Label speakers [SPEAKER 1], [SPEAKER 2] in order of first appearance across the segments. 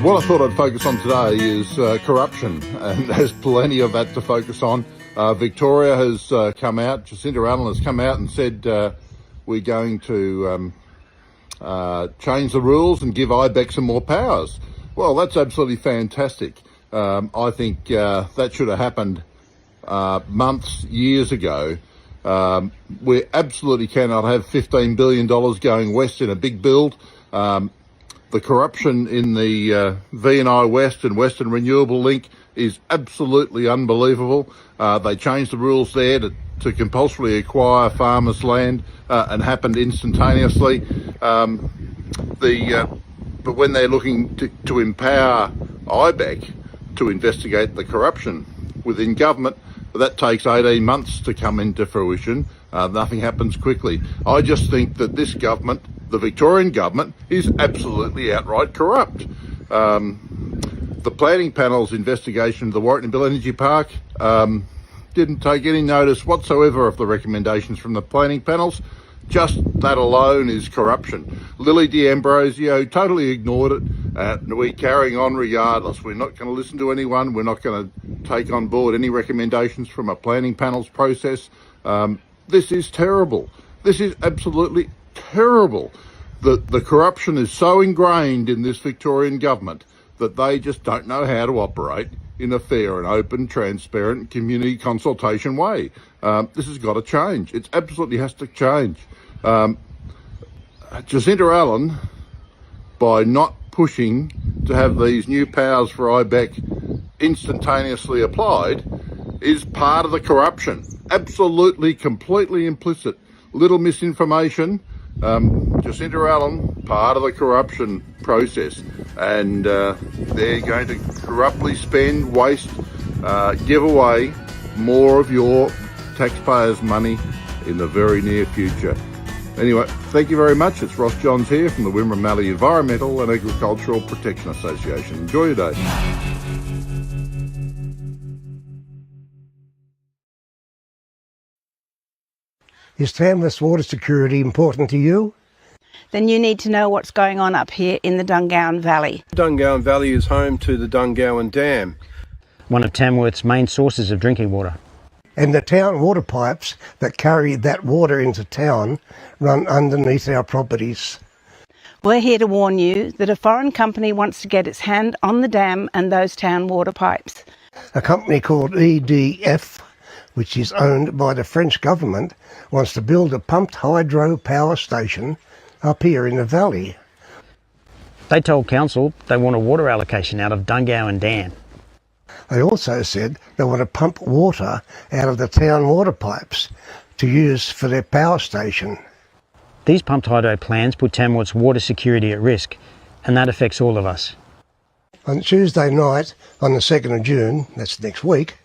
[SPEAKER 1] What I thought I'd focus on today is corruption, and there's plenty of that to focus on. Victoria has come out, Jacinta Allen has come out and said we're going to change the rules and give IBEC some more powers. Well, that's absolutely fantastic. I think that should have happened months, years ago. We absolutely cannot have $15 billion going west in a big build. The corruption in the V&I West and Western Renewable Link is absolutely unbelievable. They changed the rules there to compulsorily acquire farmers' land and happened instantaneously. But when they're looking to empower IBEC to investigate the corruption within government, that takes 18 months to come into fruition. Nothing happens quickly. I just think that this government, the Victorian government, is absolutely outright corrupt. The planning panel's investigation of the Warrington Energy Park didn't take any notice whatsoever of the recommendations from the planning panels. Just that alone is corruption. Lily D'Ambrosio totally ignored it. We're carrying on regardless. We're not going to listen to anyone. We're not going to take on board any recommendations from a planning panel's process. This is terrible. This is absolutely terrible. The corruption is so ingrained in this Victorian government that they just don't know how to operate in a fair and open, transparent community consultation way. This has got to change. It absolutely has to change. Jacinta Allen, by not pushing to have these new powers for IBEC instantaneously applied, is part of the corruption. Absolutely, completely implicit. Little misinformation. Jacinta Allen, part of the corruption process. And they're going to corruptly spend, waste, give away more of your taxpayers' money in the very near future. Anyway, thank you very much. It's Ross Johns here from the Wimmera Mallee Environmental and Agricultural Protection Association. Enjoy your day.
[SPEAKER 2] Is Tamworth's water security important to you?
[SPEAKER 3] Then you need to know what's going on up here in the Dungowan Valley.
[SPEAKER 4] The Dungowan Valley is home to the Dungowan Dam,
[SPEAKER 5] one of Tamworth's main sources of drinking water.
[SPEAKER 2] And the town water pipes that carry that water into town run underneath our properties.
[SPEAKER 3] We're here to warn you that a foreign company wants to get its hand on the dam and those town water pipes.
[SPEAKER 2] A company called EDF, which is owned by the French government, wants to build a pumped hydro power station up here in the valley.
[SPEAKER 5] They told council they want a water allocation out of Dungowan Dam.
[SPEAKER 2] They also said they want to pump water out of the town water pipes to use for their power station.
[SPEAKER 5] These pumped hydro plans put Tamworth's water security at risk, and that affects all of us.
[SPEAKER 2] On Tuesday night, on the 2nd of June, that's next week,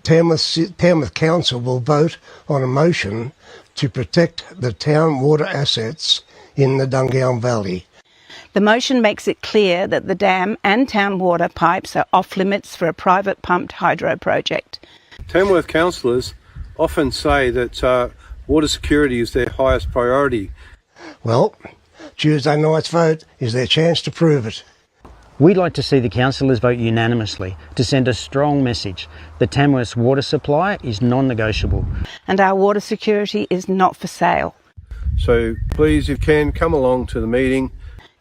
[SPEAKER 2] Tamworth Council will vote on a motion to protect the town water assets in the Dungowan Valley.
[SPEAKER 3] The motion makes it clear that the dam and town water pipes are off limits for a private pumped hydro project.
[SPEAKER 4] Tamworth councillors often say that water security is their highest priority.
[SPEAKER 2] Well, Tuesday night's vote is their chance to prove it.
[SPEAKER 5] We'd like to see the councillors vote unanimously to send a strong message that Tamworth's water supply is non-negotiable.
[SPEAKER 3] And our water security is not for sale.
[SPEAKER 4] So please, if you can, come along to the meeting.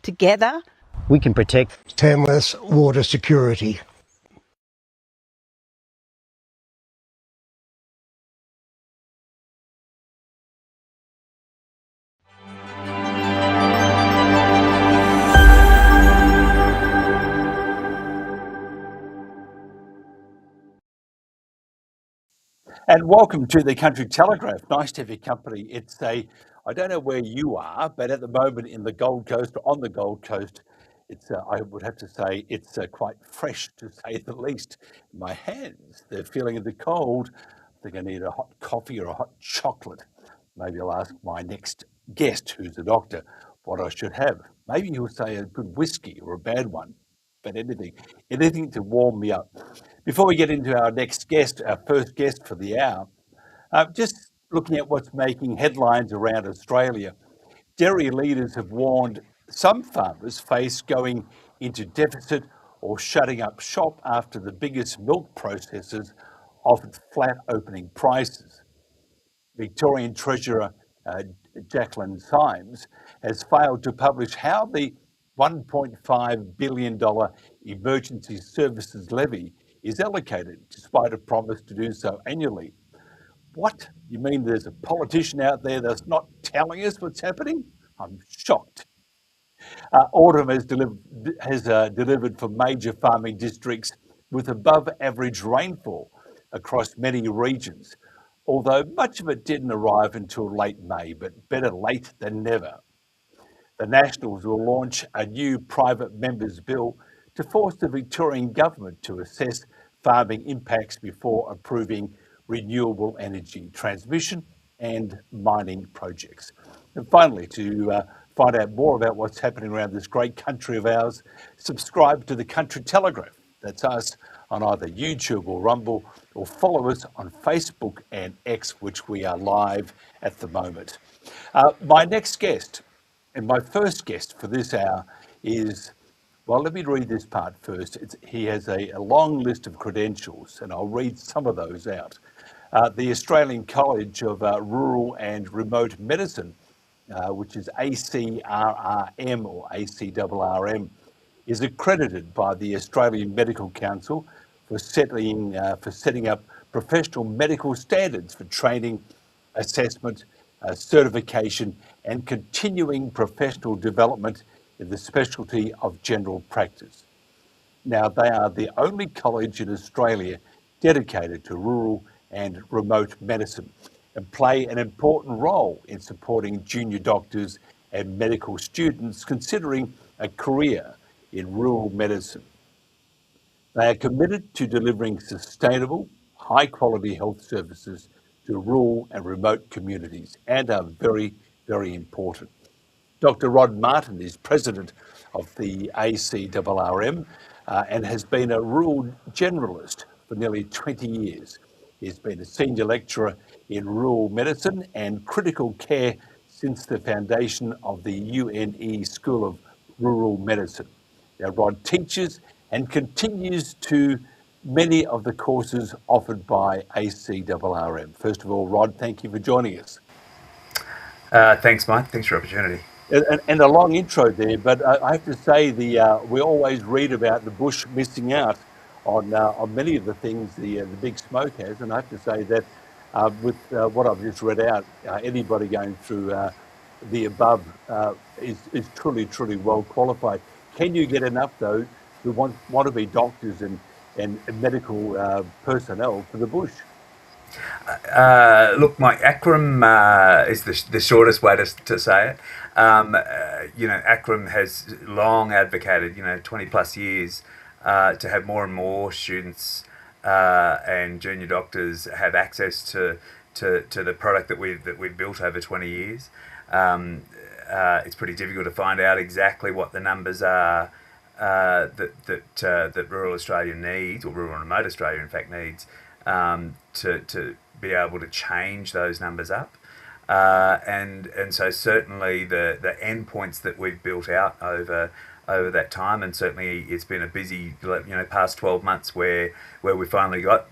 [SPEAKER 3] Together,
[SPEAKER 5] we can protect
[SPEAKER 2] Tamworth's water security.
[SPEAKER 6] And welcome to the Country Telegraph. Nice to have your company. I don't know where you are, but at the moment in the Gold Coast, on the Gold Coast, I would have to say it's quite fresh, to say the least. My hands, they're feeling a bit cold. I think I need a hot coffee or a hot chocolate. Maybe I'll ask my next guest, who's a doctor, what I should have. Maybe he'll say a good whiskey or a bad one, but anything to warm me up. Before we get into our next guest, our first guest for the hour, just looking at what's making headlines around Australia, dairy leaders have warned some farmers face going into deficit or shutting up shop after the biggest milk processors offered flat opening prices. Victorian Treasurer Jacqueline Symes has failed to publish how the $1.5 billion emergency services levy is allocated, despite a promise to do so annually. What? You mean there's a politician out there that's not telling us what's happening? I'm shocked. Autumn has delivered for major farming districts with above average rainfall across many regions, although much of it didn't arrive until late May, but better late than never. The Nationals will launch a new private members bill to force the Victorian government to assess farming impacts before approving renewable energy transmission and mining projects. And finally, to find out more about what's happening around this great country of ours, subscribe to the Country Telegraph. That's us on either YouTube or Rumble, or follow us on Facebook and X, which we are live at the moment. My next guest, and my first guest for this hour is, well, let me read this part first. He has a long list of credentials, and I'll read some of those out. The Australian College of Rural and Remote Medicine, which is ACRRM or ACRRM, is accredited by the Australian Medical Council for setting up professional medical standards for training, assessment, certification and continuing professional development in the specialty of general practice. Now, they are the only college in Australia dedicated to rural and remote medicine and play an important role in supporting junior doctors and medical students considering a career in rural medicine. They are committed to delivering sustainable, high-quality health services to rural and remote communities and are very, very important. Dr. Rod Martin is president of the ACRRM and has been a rural generalist for nearly 20 years. He's been a senior lecturer in rural medicine and critical care since the foundation of the UNE School of Rural Medicine. Now, Rod teaches and continues to many of the courses offered by ACRRM. First of all, Rod, thank you for joining us.
[SPEAKER 7] Thanks, Mike. Thanks for the opportunity.
[SPEAKER 6] And a long intro there, but I have to say we always read about the bush missing out on many of the things the big smoke has, and I have to say that with what I've just read out, anybody going through the above is truly well qualified. Can you get enough though who want to be doctors and medical personnel for the bush?
[SPEAKER 7] Look, Mike, ACRRM is the shortest way to say it. ACRRM has long advocated, 20 plus years, to have more and more students and junior doctors have access to the product that we've built over 20 years. It's pretty difficult to find out exactly what the numbers are that rural Australia needs, or rural and remote Australia in fact needs, to be able to change those numbers up. And so certainly the endpoints that we've built out over that time, and certainly it's been a busy past 12 months where we finally got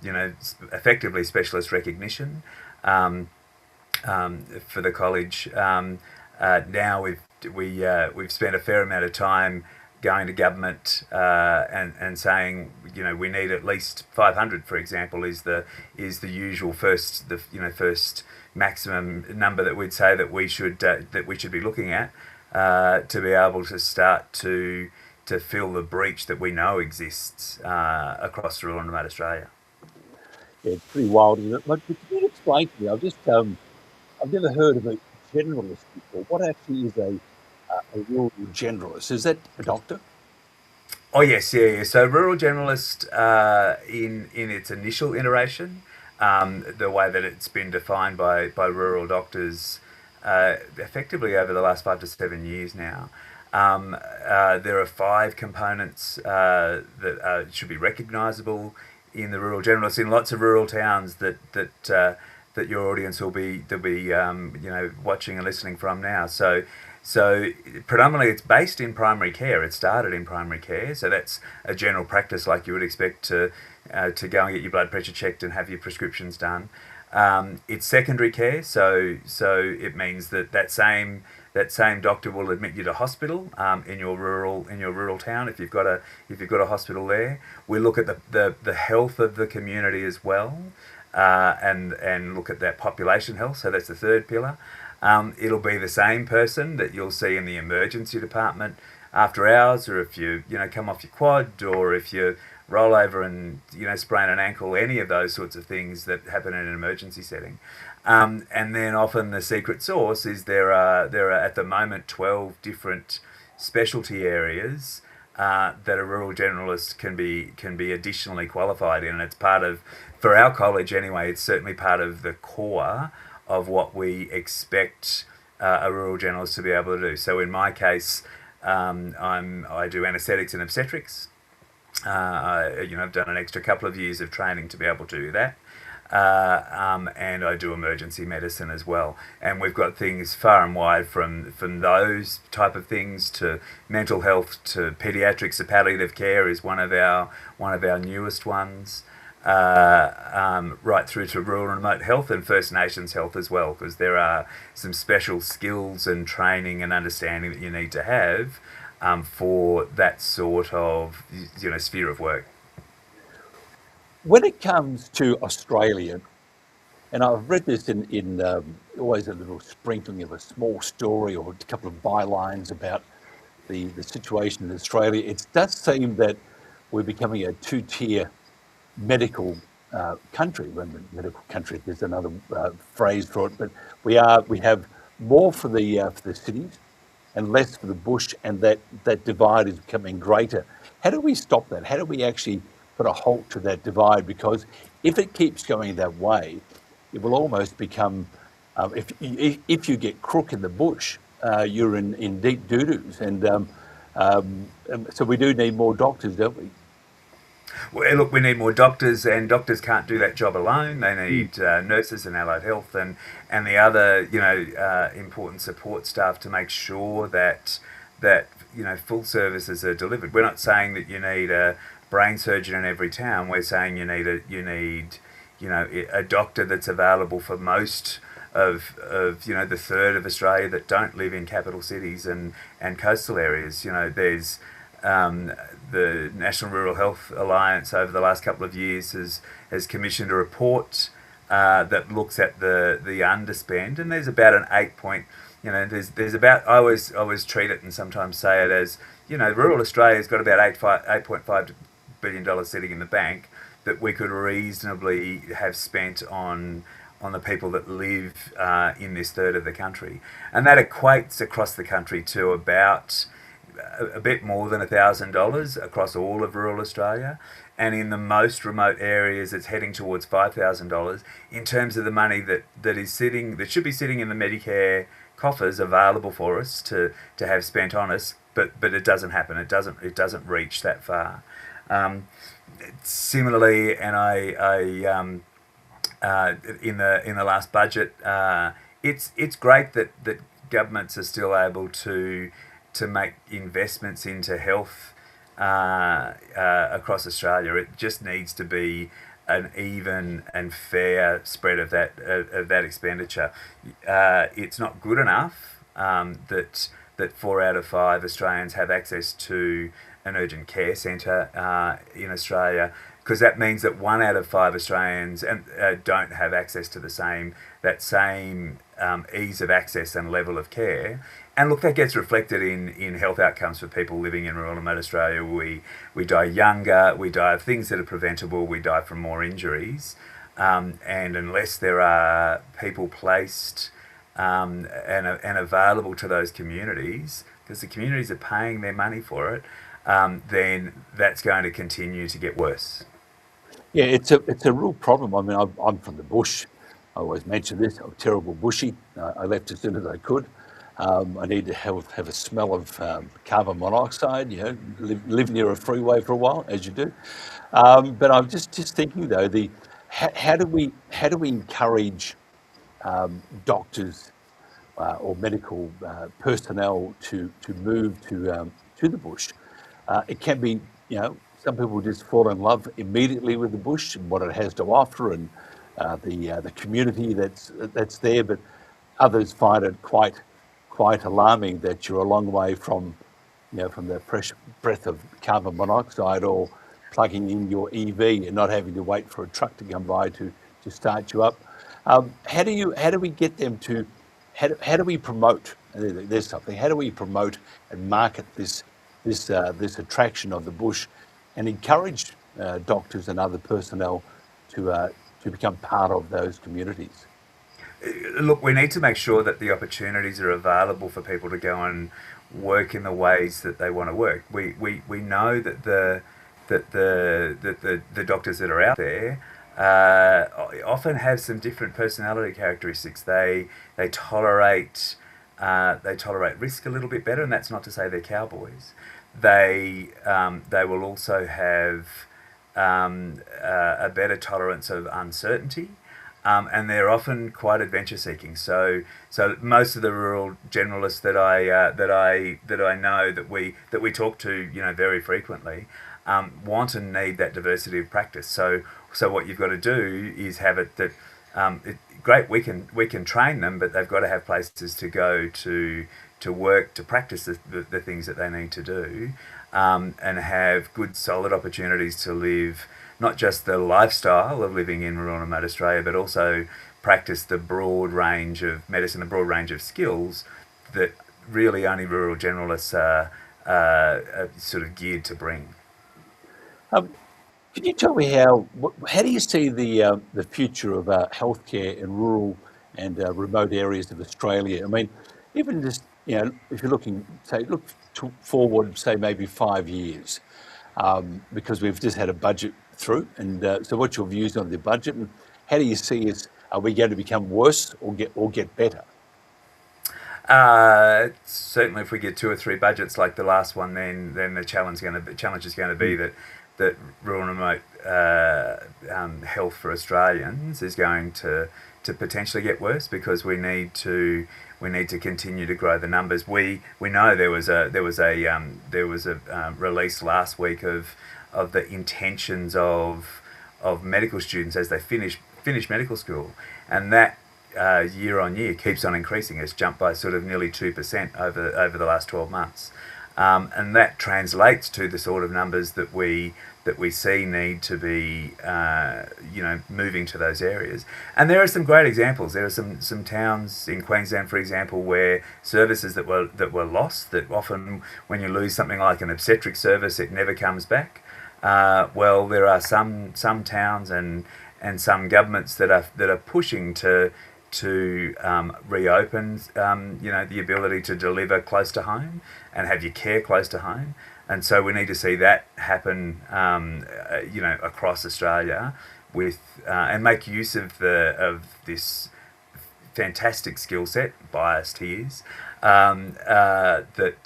[SPEAKER 7] effectively specialist recognition for the college. Now we've spent a fair amount of time going to government and saying we need at least 500, for example, is the usual first maximum number that we'd say that we should be looking at to be able to start to fill the breach that we know exists across rural and remote Australia.
[SPEAKER 6] Yeah, it's pretty wild, isn't it? But can you explain to me? I've never heard of a generalist before. What actually is a rural generalist? Is that a doctor?
[SPEAKER 7] Oh yes, yeah. So rural generalist, in its initial iteration, the way that it's been defined by rural doctors, effectively over the last 5 to 7 years now, there are 5 components that should be recognisable in the rural generalist in lots of rural towns that your audience will be watching and listening from now. So So predominantly it's based in primary care. It started in primary care, so that's a general practice like you would expect to go and get your blood pressure checked and have your prescriptions done. It's secondary care, so it means that same doctor will admit you to hospital in your rural town if you've got a hospital there. We look at the health of the community as well, and look at that population health. So that's the third pillar. It'll be the same person that you'll see in the emergency department after hours, or if you come off your quad, or if you roll over and sprain an ankle, any of those sorts of things that happen in an emergency setting. And then often the secret sauce is there are at the moment 12 different specialty areas that a rural generalist can be additionally qualified in, and it's part of, for our college anyway, it's certainly part of the core of what we expect a rural generalist to be able to do. So in my case, I do anaesthetics and obstetrics. I've done an extra couple of years of training to be able to do that. And I do emergency medicine as well. And we've got things far and wide from those type of things to mental health to paediatrics. So palliative care is one of our newest ones. Right through to rural and remote health and First Nations health as well, because there are some special skills and training and understanding that you need to have for that sort of sphere of work.
[SPEAKER 6] When it comes to Australia, and I've read this in always a little sprinkling of a small story or a couple of bylines about the situation in Australia, it does seem that we're becoming a two-tier medical country. When medical country, there's another phrase for it, but we have more for the cities and less for the bush, and that divide is becoming greater. How do we stop that? How do we actually put a halt to that divide? Because if it keeps going that way, it will almost become, if you get crook in the bush, you're in deep doo-doos, and so we do need more doctors, don't we?
[SPEAKER 7] Well, look, we need more doctors, and doctors can't do that job alone. They need nurses and allied health and the other important support staff to make sure that full services are delivered. We're not saying that you need a brain surgeon in every town. We're saying you need a doctor that's available for most of the third of Australia that don't live in capital cities and coastal areas. There's the National Rural Health Alliance over the last couple of years has commissioned a report that looks at the underspend, and there's about an 8 point. There's about, I always treat it and sometimes say it as, rural Australia's got about $8.5 billion sitting in the bank that we could reasonably have spent on the people that live in this third of the country, and that equates across the country to about a bit more than $1,000 across all of rural Australia, and in the most remote areas it's heading towards $5,000 in terms of the money that should be sitting in the Medicare coffers available for us to have spent on us, but it doesn't happen. It doesn't reach that far. Similarly, and I in the last budget, it's great that governments are still able to make investments into health across Australia. It just needs to be an even and fair spread of that expenditure. It's not good enough that 4 out of 5 Australians have access to an urgent care centre in Australia, because that means that 1 out of 5 Australians don't have access to that same ease of access and level of care. And look, that gets reflected in health outcomes for people living in rural and remote Australia. We die younger, we die of things that are preventable, we die from more injuries. And unless there are people placed and available to those communities, because the communities are paying their money for it, then that's going to continue to get worse.
[SPEAKER 6] Yeah, it's a real problem. I mean, I'm from the bush. I always mention this. I'm a terrible bushie. I left as soon as I could. I need to have a smell of carbon monoxide. Live near a freeway for a while, as you do. But I'm just thinking though, how do we encourage doctors or medical personnel to move to the bush. It can be, some people just fall in love immediately with the bush and what it has to offer, and the community that's there. But others find it quite alarming that you're a long way from the fresh breath of carbon monoxide, or plugging in your EV and not having to wait for a truck to come by to start you up. How do we get them to? How do we promote? There's something. How do we promote and market this attraction of the bush, and encourage doctors and other personnel to become part of those communities?
[SPEAKER 7] Look, we need to make sure that the opportunities are available for people to go and work in the ways that they want to work. We know that the doctors that are out there often have some different personality characteristics. They tolerate risk a little bit better, and that's not to say they're cowboys. They will also have a better tolerance of uncertainty. And they're often quite adventure seeking. So most of the rural generalists that I know that we talk to, very frequently, want and need that diversity of practice. So what you've got to do is have it that great, we can train them, but they've got to have places to go to work, to practice the things that they need to do, and have good solid opportunities to live not just the lifestyle of living in rural and remote Australia, but also practice the broad range of medicine, the broad range of skills that really only rural generalists are sort of geared to bring.
[SPEAKER 6] Can you tell me how do you see the future of healthcare in rural and remote areas of Australia? I mean, even just if you're looking, look forward, say maybe 5 years, because we've just had a budget through, and so what's your views on the budget, and how do you see are we going to become worse or get better?
[SPEAKER 7] Certainly, if we get 2 or 3 budgets like the last one, then the challenge is going to be that rural and remote health for Australians is going to potentially get worse, because we need to continue to grow the numbers. We know there was a release last week of the intentions of medical students as they finish medical school, and that year on year keeps on increasing. It's jumped by sort of nearly 2% over the last 12 months, and that translates to the sort of numbers that we see need to be moving to those areas. And there are some great examples. There are some towns in Queensland, for example, where services that were lost, that often when you lose something like an obstetric service, it never comes back. Well, there are some towns and some governments that are pushing to reopen, the ability to deliver close to home and have your care close to home. And so we need to see that happen, across Australia, with and make use of this fantastic skill set, biased he is, that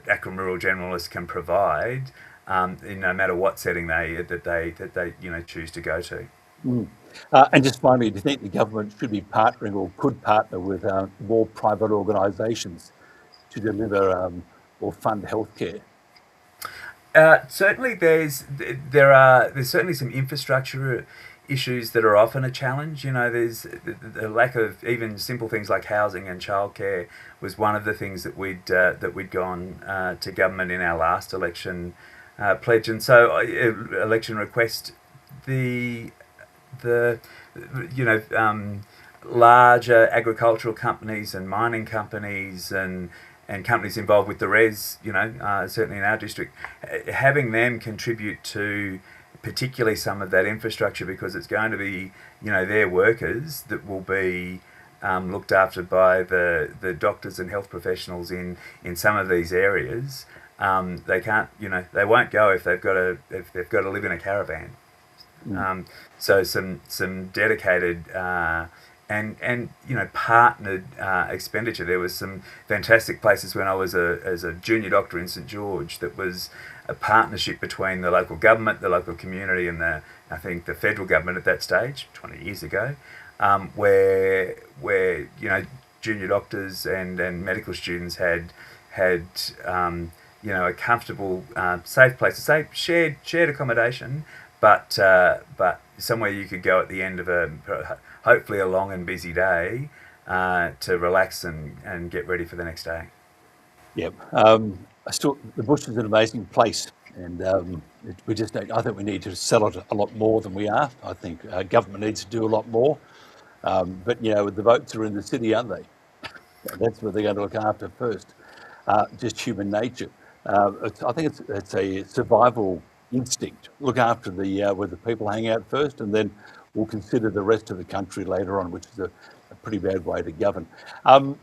[SPEAKER 7] ACRRM Rural Generalists can provide, in no matter what setting they choose to go to.
[SPEAKER 6] And just finally, do you think the government should be partnering or could partner with more private organisations to deliver or fund healthcare?
[SPEAKER 7] Certainly, there's certainly some infrastructure issues that are often a challenge. There's the lack of even simple things like housing and childcare was one of the things that we'd gone to government in our last election pledge, and so election request. The larger agricultural companies and mining companies and companies involved with the res, certainly in our district, having them contribute to particularly some of that infrastructure, because it's going to be, their workers that will be looked after by the doctors and health professionals in some of these areas. They can't, they won't go if they've got to live in a caravan. So some dedicated and partnered expenditure. There was some fantastic places when I was as a junior doctor in St George that was a partnership between the local government, the local community, and I think the federal government at that stage, 20 years ago, where junior doctors and medical students had a comfortable, safe place to stay, shared accommodation, but somewhere you could go at the end of hopefully a long and busy day to relax and get ready for the next day.
[SPEAKER 6] Yep. The bush is an amazing place, and I think we need to sell it a lot more than we are. I think government needs to do a lot more. But the votes are in the city, aren't they? That's what they're going to look after first. Just human nature. I think it's a survival instinct. Look after where the people hang out first, and then we'll consider the rest of the country later on, which is a pretty bad way to govern.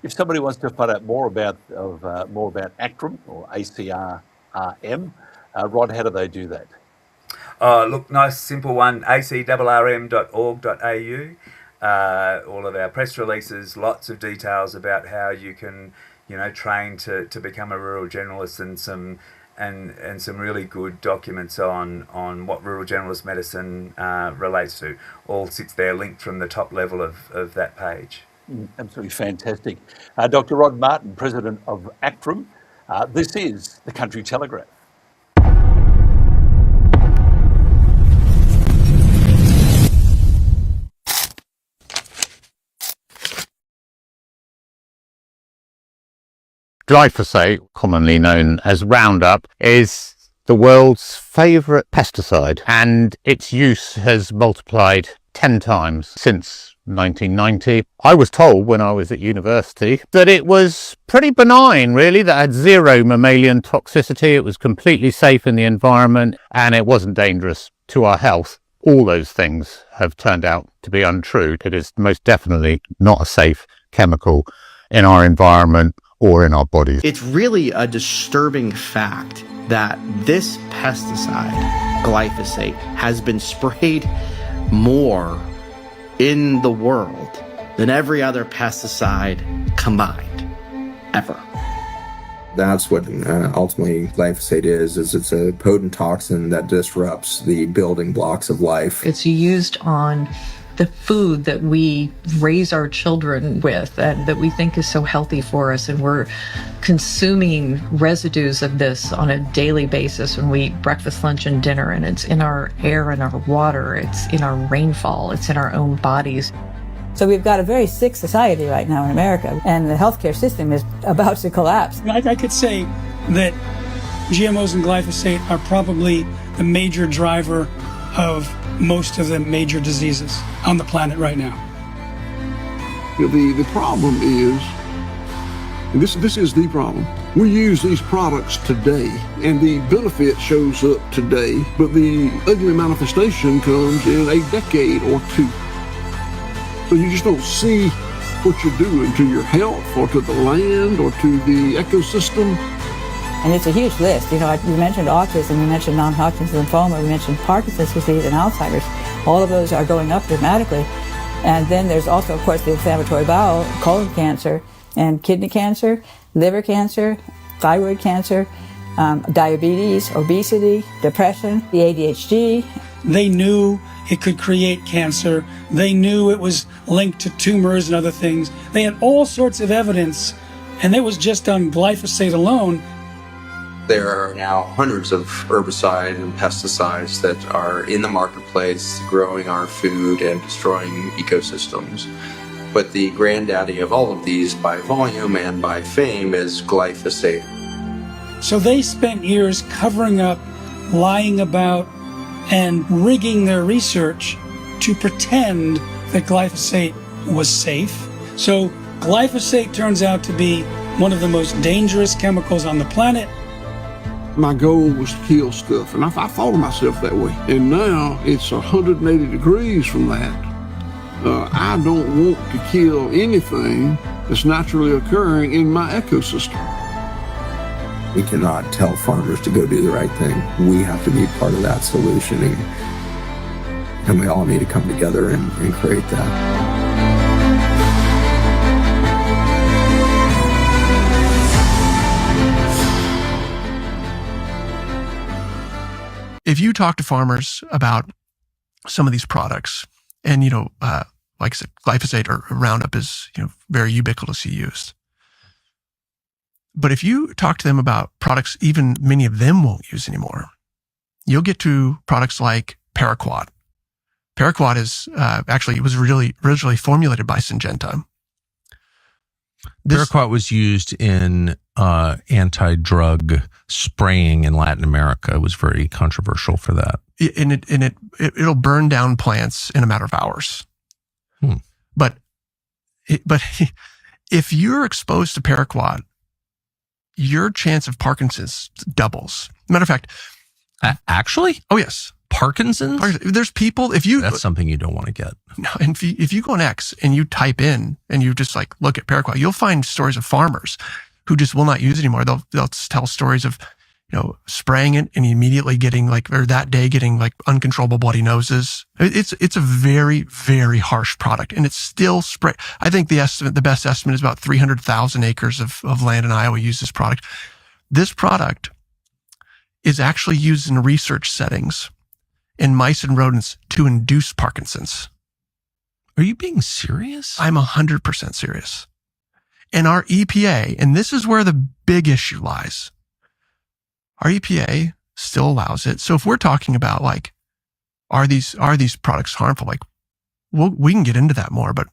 [SPEAKER 6] If somebody wants to find out more about ACRRM or ACRRM, Rod, how do they do that?
[SPEAKER 7] Look, nice simple one, acrrm.org.au. All of our press releases, lots of details about how you can, train to become a rural generalist, and some really good documents on what rural generalist medicine relates to. All sits there linked from the top level of that page.
[SPEAKER 6] Absolutely fantastic. Dr. Rod Martin, President of ACRRRM. This is the Country Telegraph.
[SPEAKER 8] Glyphosate, commonly known as Roundup, is the world's favourite pesticide, and its use has multiplied 10 times since 1990. I was told when I was at university that it was pretty benign, really, that had zero mammalian toxicity, it was completely safe in the environment, and it wasn't dangerous to our health. All those things have turned out to be untrue. It is most definitely not a safe chemical in our environment or in our bodies.
[SPEAKER 9] It's really a disturbing fact that this pesticide, glyphosate, has been sprayed more in the world than every other pesticide combined, ever.
[SPEAKER 10] That's what ultimately glyphosate is it's a potent toxin that disrupts the building blocks of life.
[SPEAKER 11] It's used on the food that we raise our children with and that we think is so healthy for us, and we're consuming residues of this on a daily basis when we eat breakfast, lunch, and dinner, and it's in our air and our water, it's in our rainfall, it's in our own bodies.
[SPEAKER 12] So we've got a very sick society right now in America, and the healthcare system is about to collapse.
[SPEAKER 13] I could say that GMOs and glyphosate are probably the major driver of most of the major diseases on the planet right now.
[SPEAKER 14] The problem is, and this is the problem, we use these products today and the benefit shows up today, but the ugly manifestation comes in a decade or two. So you just don't see what you're doing to your health or to the land or to the ecosystem.
[SPEAKER 12] And it's a huge list. You mentioned autism, you mentioned non-Hodgkin's lymphoma, we mentioned Parkinson's disease and Alzheimer's. All of those are going up dramatically. And then there's also, of course, the inflammatory bowel, colon cancer, and kidney cancer, liver cancer, thyroid cancer, diabetes, obesity, depression, the ADHD.
[SPEAKER 13] They knew it could create cancer. They knew it was linked to tumors and other things. They had all sorts of evidence, and it was just on glyphosate alone.
[SPEAKER 10] There are now hundreds of herbicides and pesticides that are in the marketplace, growing our food and destroying ecosystems. But the granddaddy of all of these by volume and by fame is glyphosate.
[SPEAKER 13] So they spent years covering up, lying about, and rigging their research to pretend that glyphosate was safe. So glyphosate turns out to be one of the most dangerous chemicals on the planet.
[SPEAKER 14] My goal was to kill stuff, and I thought of myself that way. And now it's 180 degrees from that. I don't want to kill anything that's naturally occurring in my ecosystem.
[SPEAKER 10] We cannot tell farmers to go do the right thing. We have to be part of that solution, and we all need to come together and create that.
[SPEAKER 15] If you talk to farmers about some of these products, and like I said, glyphosate or Roundup is, very ubiquitously used. But if you talk to them about products even many of them won't use anymore, you'll get to products like Paraquat. Paraquat is it was really originally formulated by Syngenta.
[SPEAKER 16] Paraquat was used in anti-drug spraying in Latin America. It was very controversial for that.
[SPEAKER 15] And it'll burn down plants in a matter of hours. But if you're exposed to Paraquat, your chance of Parkinson's doubles. Matter of fact,
[SPEAKER 16] actually,
[SPEAKER 15] oh yes,
[SPEAKER 16] Parkinson's.
[SPEAKER 15] There's people.
[SPEAKER 16] That's something you don't want to get.
[SPEAKER 15] No, and if you go on X and you type in and you just like look at Paraquat, you'll find stories of farmers who just will not use it anymore. They'll tell stories of spraying it and immediately getting that day getting uncontrollable bloody noses. It's a very, very harsh product, and it's still spray. I think the best estimate is about 300,000 acres of land in Iowa use this product. This product is actually used in research settings in mice and rodents to induce Parkinson's.
[SPEAKER 16] Are you being serious?
[SPEAKER 15] I'm 100% serious. And our EPA, and this is where the big issue lies, our EPA still allows it. So if we're talking about are these products harmful? We can get into that more, but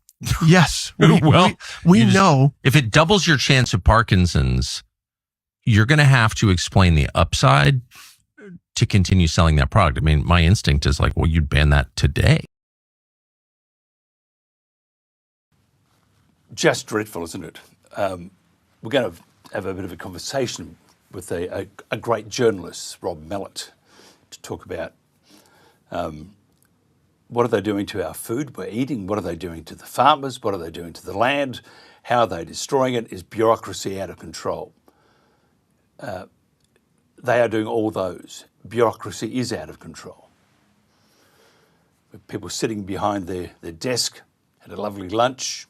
[SPEAKER 15] yes, we know
[SPEAKER 16] if it doubles your chance of Parkinson's, you're going to have to explain the upside to continue selling that product. I mean, my instinct is you'd ban that today.
[SPEAKER 6] Just dreadful, isn't it? We're going to have a bit of a conversation with a great journalist, Rob Mallett, to talk about what are they doing to our food we're eating, what are they doing to the farmers, what are they doing to the land, how are they destroying it, is bureaucracy out of control? They are doing all those. Bureaucracy is out of control. With people sitting behind their desk, had a lovely lunch,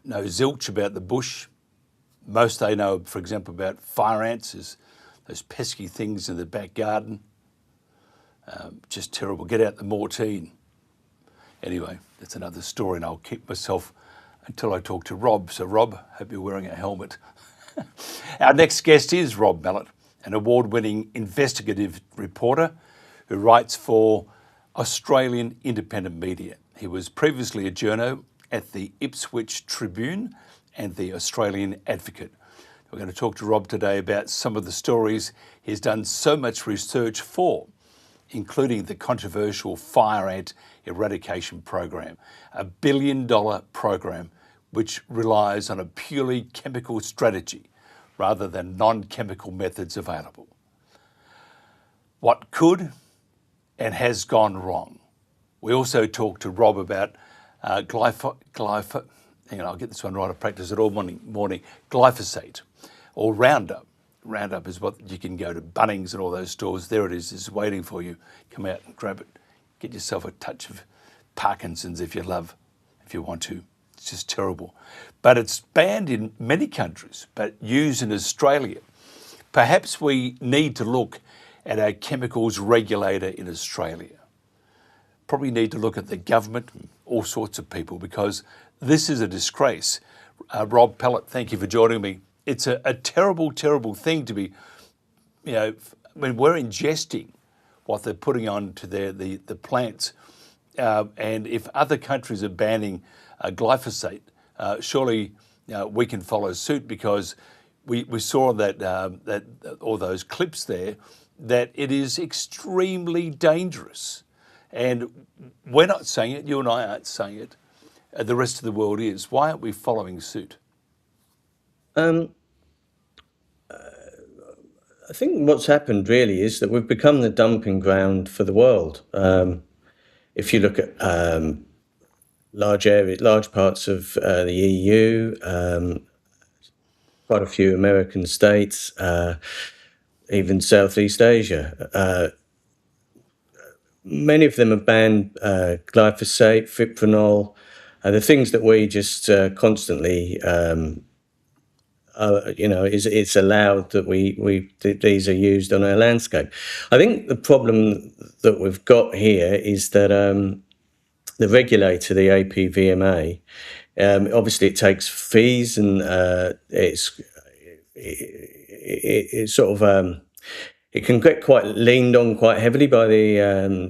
[SPEAKER 6] no zilch about the bush. Most they know, for example, about fire ants, is those pesky things in the back garden. Just terrible. Get out the Mortine. Anyway, that's another story, and I'll keep myself until I talk to Rob. So Rob, hope you're wearing a helmet. Our next guest is Rob Mallett, an award-winning investigative reporter who writes for Australian independent media. He was previously a journo at the Ipswich Tribune and the Australian Advocate. We're going to talk to Rob today about some of the stories he's done so much research for, including the controversial fire ant eradication program, $1 billion program which relies on a purely chemical strategy rather than non-chemical methods available. What could and has gone wrong. We also talked to Rob about glyphosate. Hang on, I'll get this one right. I practice it all morning. Glyphosate or Roundup. Roundup is what you can go to Bunnings and all those stores. There it is. It's waiting for you. Come out and grab it. Get yourself a touch of Parkinson's if you want to. It's just terrible. But it's banned in many countries, but used in Australia. Perhaps we need to look at our chemicals regulator in Australia. Probably need to look at the government, all sorts of people, because this is a disgrace. Rob Mallett, thank you for joining me. It's a terrible, terrible thing to be, when we're ingesting what they're putting onto the plants. And if other countries are banning glyphosate, surely we can follow suit, because we saw that all those clips there, that it is extremely dangerous. And we're not saying it, you and I aren't saying it, the rest of the world is. Why aren't we following suit?
[SPEAKER 17] I think what's happened really is that we've become the dumping ground for the world. If you look at large parts of the EU, quite a few American states, even Southeast Asia, many of them have banned glyphosate, fipronil, the things that we just constantly, it's allowed that these are used on our landscape. I think the problem that we've got here is that the regulator, the APVMA, obviously it takes fees, and it's sort of it can get quite leaned on quite heavily by the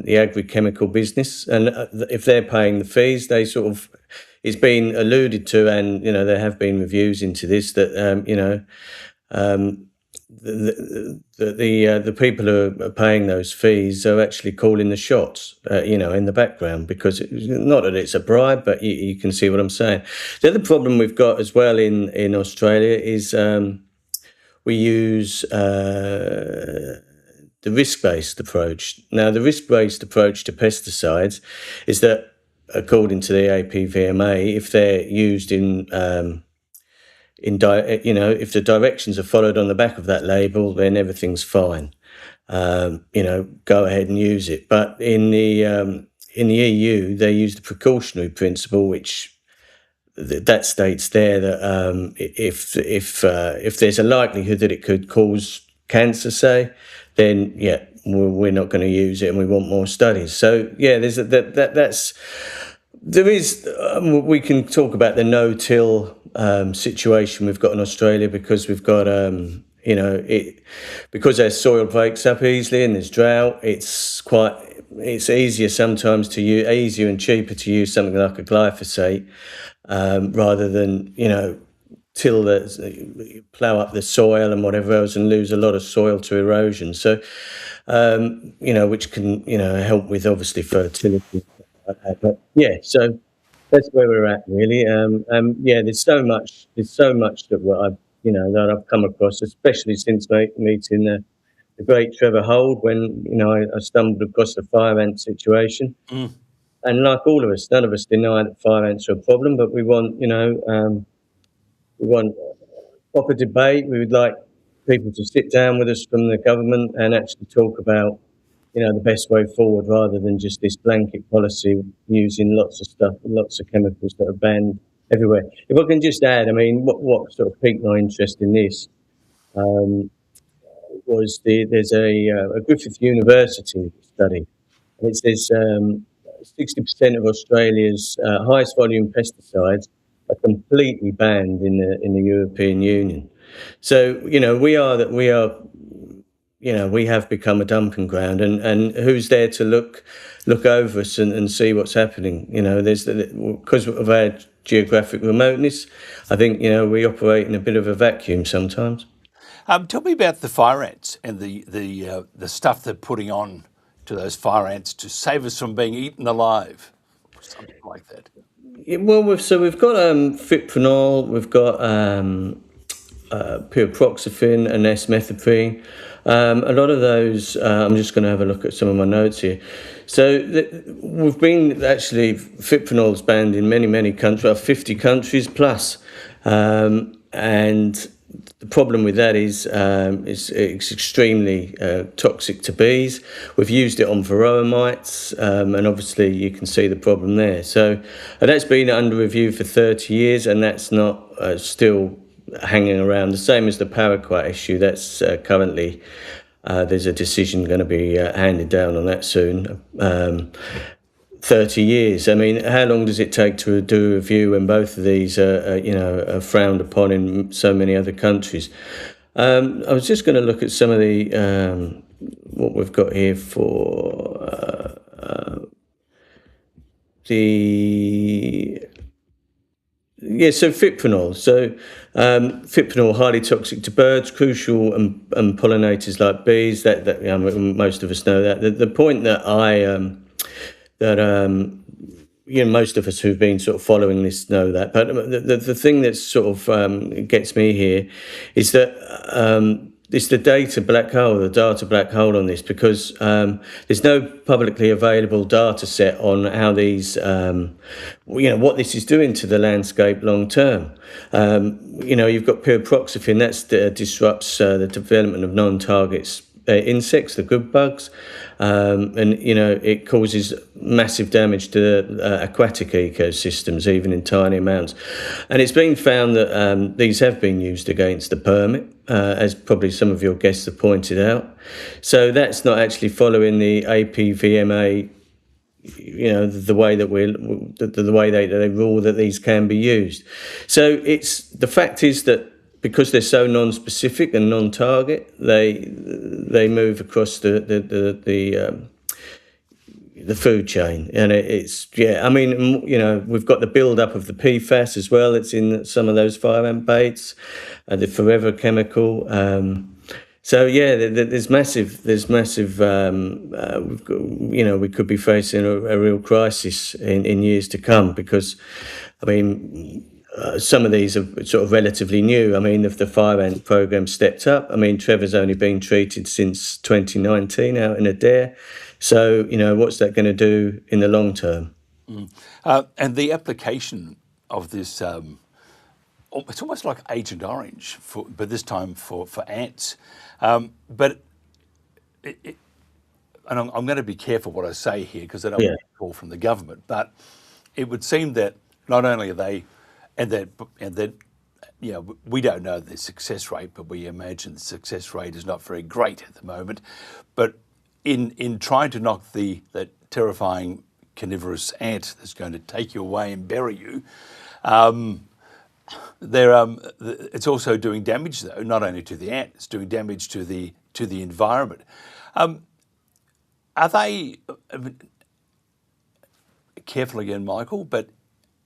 [SPEAKER 17] agri-chemical business, and if they're paying the fees, they sort of, it's been alluded to, and there have been reviews into this, that the people who are paying those fees are actually calling the shots, in the background, because not that it's a bribe, but you can see what I'm saying. The other problem we've got as well in Australia is we use the risk-based approach. Now, the risk-based approach to pesticides is that, according to the APVMA, if they're used if the directions are followed on the back of that label, then everything's fine. Go ahead and use it. But in the EU, they use the precautionary principle, which that states there that if there's a likelihood that it could cause cancer, say, then we're not going to use it, and we want more studies. So we can talk about the no-till situation we've got in Australia, because we've got because our soil breaks up easily and there's drought. It's easier sometimes to use, easier and cheaper to use something like a glyphosate rather than plough up the soil and whatever else, and lose a lot of soil to erosion. So which can help with obviously fertility. But so that's where we're at, really. There's so much that I've come across, especially since meeting the great Trevor Hold, when I stumbled across the fire ant situation. And like all of us, none of us deny that fire ants are a problem, but we want proper debate. We would like people to sit down with us from the government and actually talk about the best way forward, rather than just this blanket policy using lots of stuff, lots of chemicals that are banned everywhere. If I can just add, what sort of piqued my interest in this was there's a Griffith University study, and it says 60% of Australia's highest volume pesticides are completely banned in the European Union. So we have become a dumping ground, and who's there to look over us and see what's happening? Because of our geographic remoteness, I think we operate in a bit of a vacuum sometimes.
[SPEAKER 6] Tell me about the fire ants and the stuff they're putting on to those fire ants to save us from being eaten alive, or something like that.
[SPEAKER 17] Well, we've got fipronil, we've got pyriproxyfen and S-methoprene. A lot of those, I'm just going to have a look at some of my notes here. So we've been actually, fipronil's banned in many countries, 50 countries plus, and the problem with that is it's extremely toxic to bees. We've used it on varroa mites, and obviously you can see the problem there. So that's been under review for 30 years, and that's not still hanging around. The same as the paraquat issue. That's currently there's a decision going to be handed down on that soon. 30 years. How long does it take to do a review when both of these are frowned upon in so many other countries? I was just going to look at some of the what we've got here for so fipronil. So fipronil, highly toxic to birds, crucial and pollinators like bees. That most of us know that. The point that most of us who've been sort of following this know that. But the thing that sort of gets me here is that it's the data black hole on this, because there's no publicly available data set on how these, what this is doing to the landscape long term. You've got pyriproxyfen, that disrupts the development of non-target insects, the good bugs, and it causes massive damage to aquatic ecosystems, even in tiny amounts. And it's been found that these have been used against the permit, as probably some of your guests have pointed out. So that's not actually following the APVMA the way that the way they rule that these can be used. So the fact is that because they're so non-specific and non-target, they move across the food chain, and we've got the build-up of the PFAS as well. It's in some of those fire ant baits, the forever chemical. There's massive. We could be facing a real crisis in years to come because, some of these are sort of relatively new. If the fire ant program stepped up, Trevor's only been treated since 2019 out in Adair. So, what's that going to do in the long term?
[SPEAKER 6] And the application of this, it's almost like Agent Orange, but this time for ants. And I'm going to be careful what I say here because I don't want to call from the government, but it would seem that not only are they, and that we don't know the success rate, but we imagine the success rate is not very great at the moment. But in trying to knock that terrifying carnivorous ant that's going to take you away and bury you, it's also doing damage, though, not only to the ant, it's doing damage to the environment. Are they, careful again, Michael, but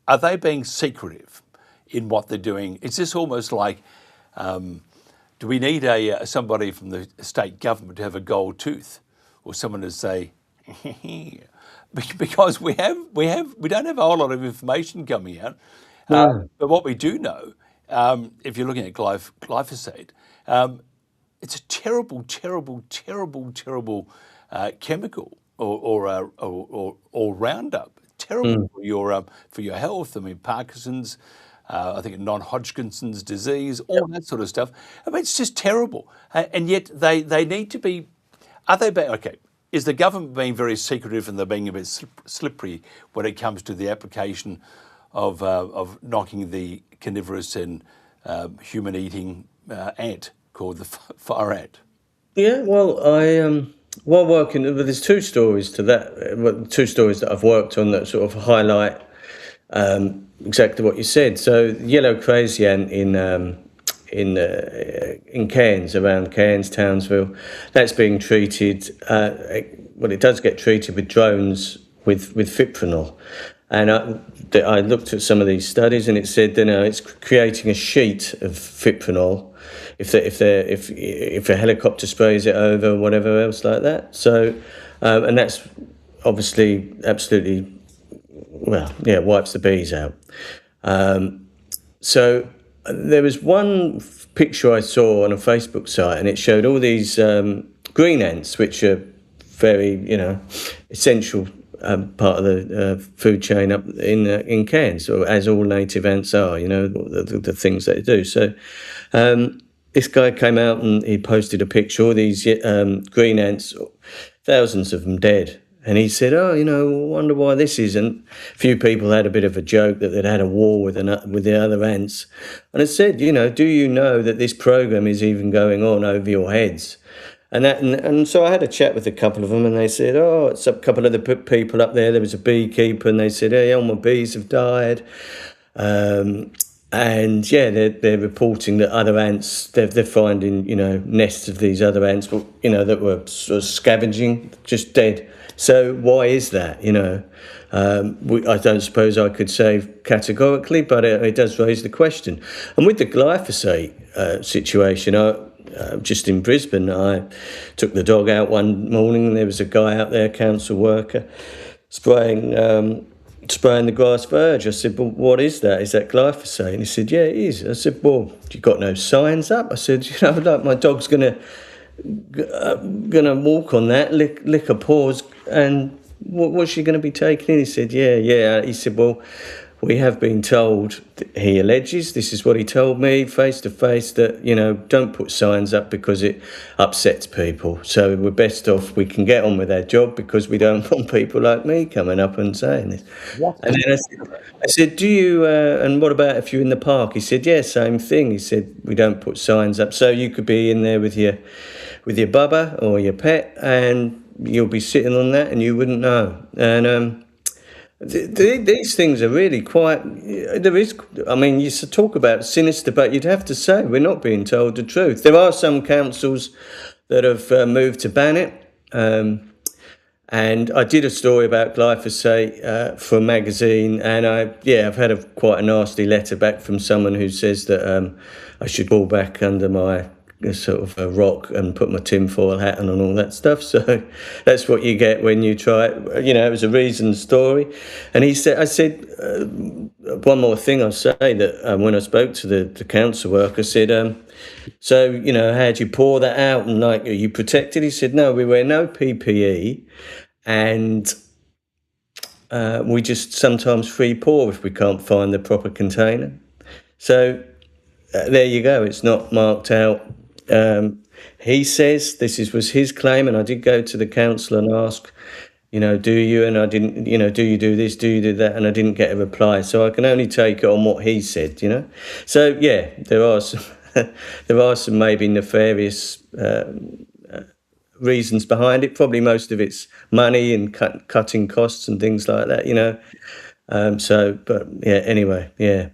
[SPEAKER 6] are they being secretive in what they're doing? Is this almost like, do we need somebody from the state government to have a gold tooth, or someone to say, because we don't have a whole lot of information coming out. But what we do know, if you're looking at glyphosate, it's a terrible, terrible, terrible, terrible chemical or Roundup. Terrible for your health. Parkinson's, I think non-Hodgkin's disease, all that sort of stuff. It's just terrible. And yet they need to be. Are they okay? Is the government being very secretive and they're being a bit slippery when it comes to the application of knocking the carnivorous and human-eating ant called the fire ant?
[SPEAKER 17] Yeah, well, while working, there's two stories to that. Two stories that I've worked on that sort of highlight exactly what you said. So, yellow crazy ant in Cairns, around Cairns, Townsville, that's being treated. It does get treated with drones with fipronil. And I looked at some of these studies, and it said, it's creating a sheet of fipronil if a helicopter sprays it over, or whatever else like that. So, and that's obviously absolutely, wipes the bees out. So there was one picture I saw on a Facebook site, and it showed all these green ants, which are very, essential part of the food chain up in Cairns, or as all native ants are, the things they do. So this guy came out and he posted a picture, all these green ants, thousands of them dead. And he said, I wonder why this is. And a few people had a bit of a joke that they'd had a war with the other ants. And I said, do you know that this program is even going on over your heads? And so I had a chat with a couple of them, and they said, it's a couple of the people up there. There was a beekeeper, and they said, all my bees have died. They're reporting that other ants, they're finding, nests of these other ants, that were sort of scavenging, just dead. So why is that? I don't suppose I could say categorically, but it does raise the question. And with the glyphosate situation, just in Brisbane, I took the dog out one morning, and there was a guy out there, council worker, spraying the grass verge. I said, well, what is that? Is that glyphosate? And he said, yeah, it is. I said, well, you got no signs up? I said, like my dog's gonna walk on that, lick her paws, and what's she going to be taking in? He said, yeah. He said, well, we have been told, he alleges, this is what he told me face to face, that, don't put signs up because it upsets people. So we're best off, we can get on with our job because we don't want people like me coming up and saying this. And then I said, do you, and what about if you're in the park? He said, yeah, same thing. He said, we don't put signs up. So you could be in there with your bubba or your pet, and you'll be sitting on that and you wouldn't know. And these things are really quite. There is. I mean, you talk about sinister, but you'd have to say we're not being told the truth. There are some councils that have moved to ban it. And I did a story about glyphosate for a magazine, and I've had quite a nasty letter back from someone who says that I should fall back under my sort of a rock and put my tinfoil hat on and all that stuff. So that's what you get when you try it. You know, it was a reasoned story. And I said, one more thing I'll say, that when I spoke to the council worker, I said, so, you know, how do you pour that out and like, are you protected? He said, no, we wear no PPE and we just sometimes free pour if we can't find the proper container. So there you go. It's not marked out. He says was his claim, and I did go to the council and ask, you know, do you? And I didn't, you know, do you do this? Do you do that? And I didn't get a reply. So I can only take it on what he said, you know. So yeah, there are some maybe nefarious reasons behind it. Probably most of it's money and cutting costs and things like that, you know. But yeah, anyway, yeah.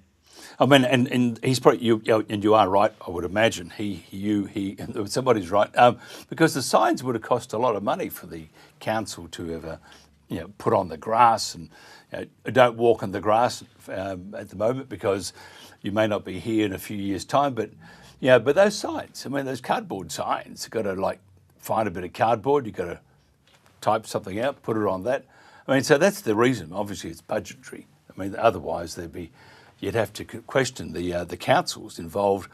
[SPEAKER 6] I mean, and he's probably and you are right. I would imagine he. Somebody's right, because the signs would have cost a lot of money for the council to have, put on the grass and don't walk on the grass at the moment because you may not be here in a few years' time. But but those signs, I mean, those cardboard signs, you've got to find a bit of cardboard. You've got to type something out, put it on that. I mean, so that's the reason. Obviously, it's budgetary. I mean, otherwise you'd have to question the councils involved.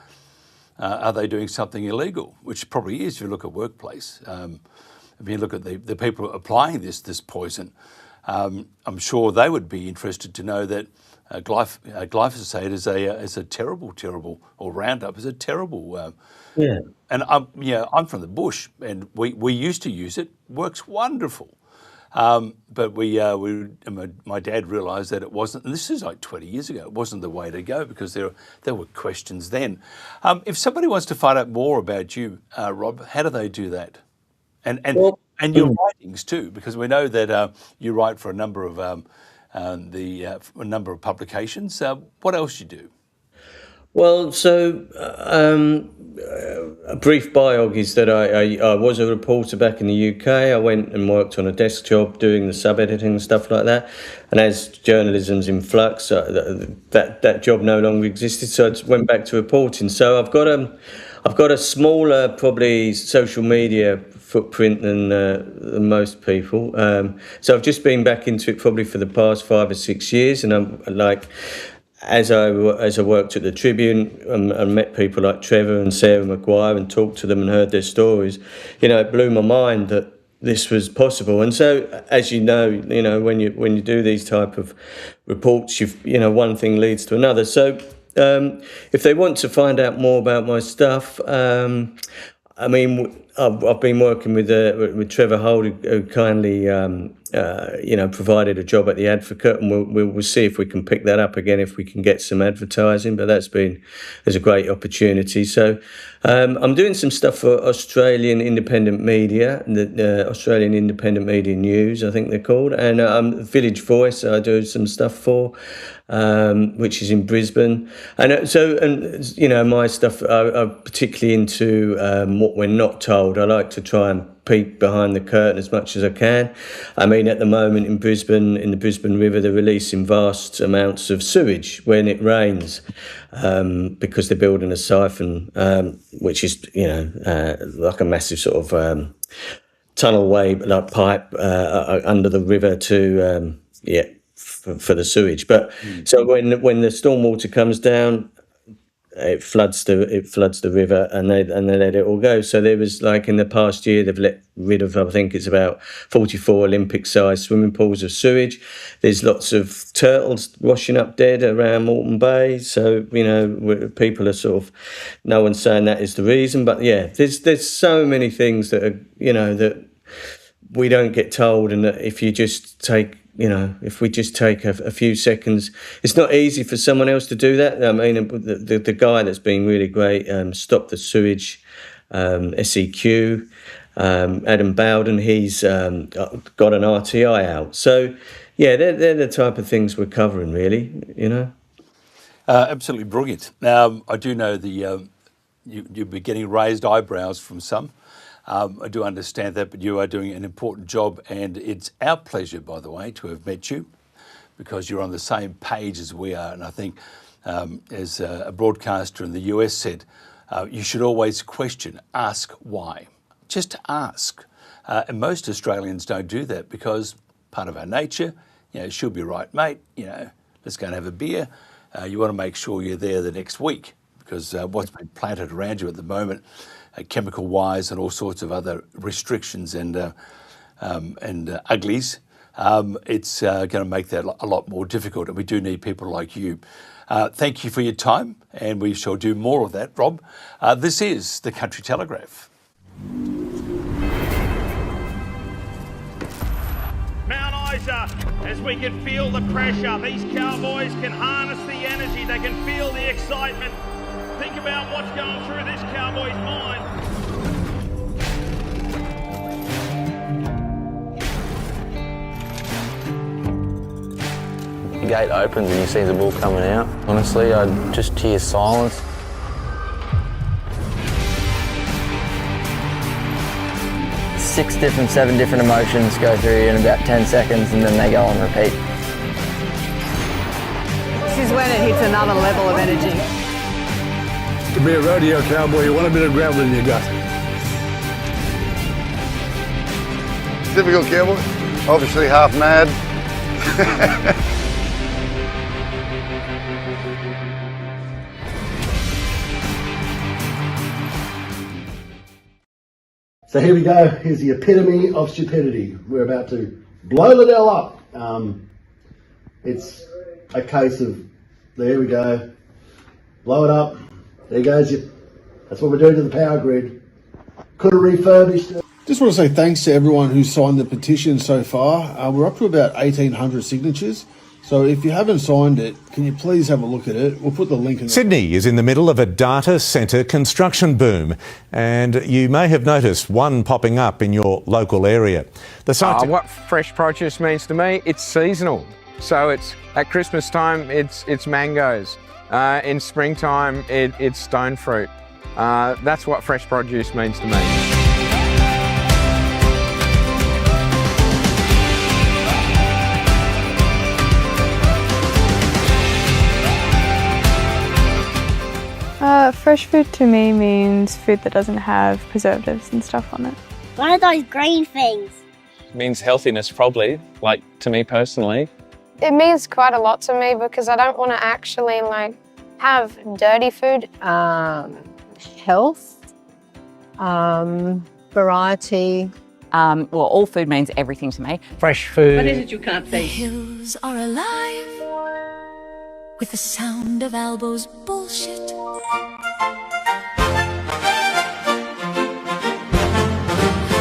[SPEAKER 6] Are they doing something illegal? Which probably is if you look at workplace. If you look at the people applying this poison, I'm sure they would be interested to know that glyphosate is a terrible, or Roundup is a terrible. And I'm from the bush, and we used to use it. Works wonderful. But my dad realised that it wasn't, and this is like 20 years ago, it wasn't the way to go because there were questions then. If somebody wants to find out more about you, Rob, how do they do that? And your writings too, because we know that you write for a number of a number of publications. What else you do?
[SPEAKER 17] Well, so a brief biog is that I was a reporter back in the UK. I went and worked on a desk job doing the sub-editing and stuff like that. And as journalism's in flux, that job no longer existed, so I just went back to reporting. So I've got a smaller, probably, social media footprint than most people. So I've just been back into it probably for the past 5 or 6 years, and I'm like, as I worked at the Tribune and met people like Trevor and Sarah Maguire and talked to them and heard their stories, it blew my mind that this was possible. And so, as you know, when you do these type of reports, one thing leads to another. So if they want to find out more about my stuff, I mean, I've been working with Trevor Holt, who kindly, provided a job at the Advocate, and we'll see if we can pick that up again, if we can get some advertising. But there's a great opportunity. So I'm doing some stuff for Australian independent media, the Australian Independent Media News, I think they're called, and Village Voice I do some stuff for, which is in Brisbane. And my stuff, I'm particularly into what we're not told. I like to try and peek behind the curtain as much as I can. I mean, at the moment in Brisbane, in the Brisbane River, they're releasing vast amounts of sewage when it rains, because they're building a siphon, which is, like a massive sort of tunnel way, like pipe under the river to, for the sewage. But so when the stormwater comes down, it floods the river, and they let it all go. So there was, like, in the past year, they've let rid of, I think it's about 44 Olympic-sized swimming pools of sewage. There's lots of turtles washing up dead around Moreton Bay. So people are sort of, no one's saying that is the reason, but yeah, there's so many things that are that we don't get told, and that if you just take. If we just take a few seconds, it's not easy for someone else to do that. I mean, the guy that's been really great, Stop the Sewage, SEQ, Adam Bowden, he's got an RTI out. So, yeah, they're the type of things we're covering, really, you know.
[SPEAKER 6] Absolutely brilliant. Now, I do know you'll be getting raised eyebrows from some. I do understand that, but you are doing an important job, and it's our pleasure, by the way, to have met you, because you're on the same page as we are. And I think, as a broadcaster in the US said, you should always question, ask why. Just ask. And most Australians don't do that because part of our nature, she'll be right, mate, let's go and have a beer. You want to make sure you're there the next week, because what's been planted around you at the moment, chemical-wise and all sorts of other restrictions and uglies, it's going to make that a lot more difficult. And we do need people like you. Thank you for your time, and we shall do more of that, Rob. This is the Country Telegraph.
[SPEAKER 18] Mount Isa, as we can feel the pressure, these cowboys can harness the energy, they can feel the excitement. Think about what's going through this cowboy's mind.
[SPEAKER 19] The gate opens and you see the bull coming out. Honestly, I just hear silence. Seven different emotions go through you in about 10 seconds, and then they go on repeat.
[SPEAKER 20] This is when it hits another level of energy.
[SPEAKER 14] To be a rodeo cowboy, you want a bit of gravel in your gut.
[SPEAKER 21] Typical cowboy, obviously half mad.
[SPEAKER 22] So here we go. Here's the epitome of stupidity. We're about to blow Liddell up. It's a case of, there we go, blow it up. There goes it. That's what we're doing to the power grid. Could have refurbished it.
[SPEAKER 14] Just want to say thanks to everyone who signed the petition so far. We're up to about 1,800 signatures. So if you haven't signed it, can you please have a look at it? We'll put the link in.
[SPEAKER 23] Sydney is in the middle of a data centre construction boom, and you may have noticed one popping up in your local area. The site
[SPEAKER 24] what fresh produce means to me, it's seasonal. So it's at Christmas time, it's mangoes. In springtime, it's stone fruit. That's what fresh produce means to me.
[SPEAKER 25] Fresh food to me means food that doesn't have preservatives and stuff on it.
[SPEAKER 26] One of those green things.
[SPEAKER 27] It means healthiness, probably, like to me personally.
[SPEAKER 28] It means quite a lot to me because I don't want to actually have dirty food.
[SPEAKER 29] Health, variety. Well, all food means everything to me.
[SPEAKER 30] Fresh food.
[SPEAKER 31] What is it you can't say?
[SPEAKER 32] The hills are alive with the sound of Albo's bullshit.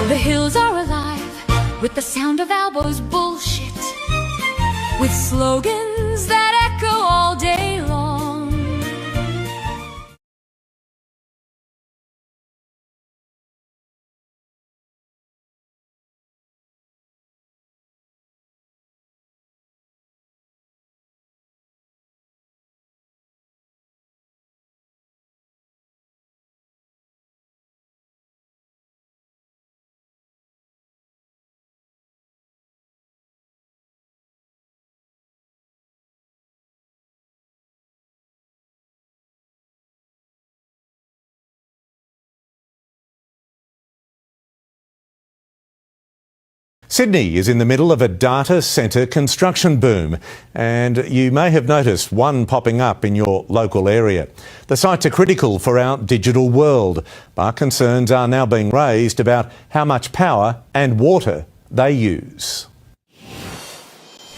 [SPEAKER 32] The hills are alive with the sound of Albo's bullshit, with slogans that echo all day long.
[SPEAKER 23] Sydney is in the middle of a data centre construction boom, and you may have noticed one popping up in your local area. The sites are critical for our digital world, but concerns are now being raised about how much power and water they use.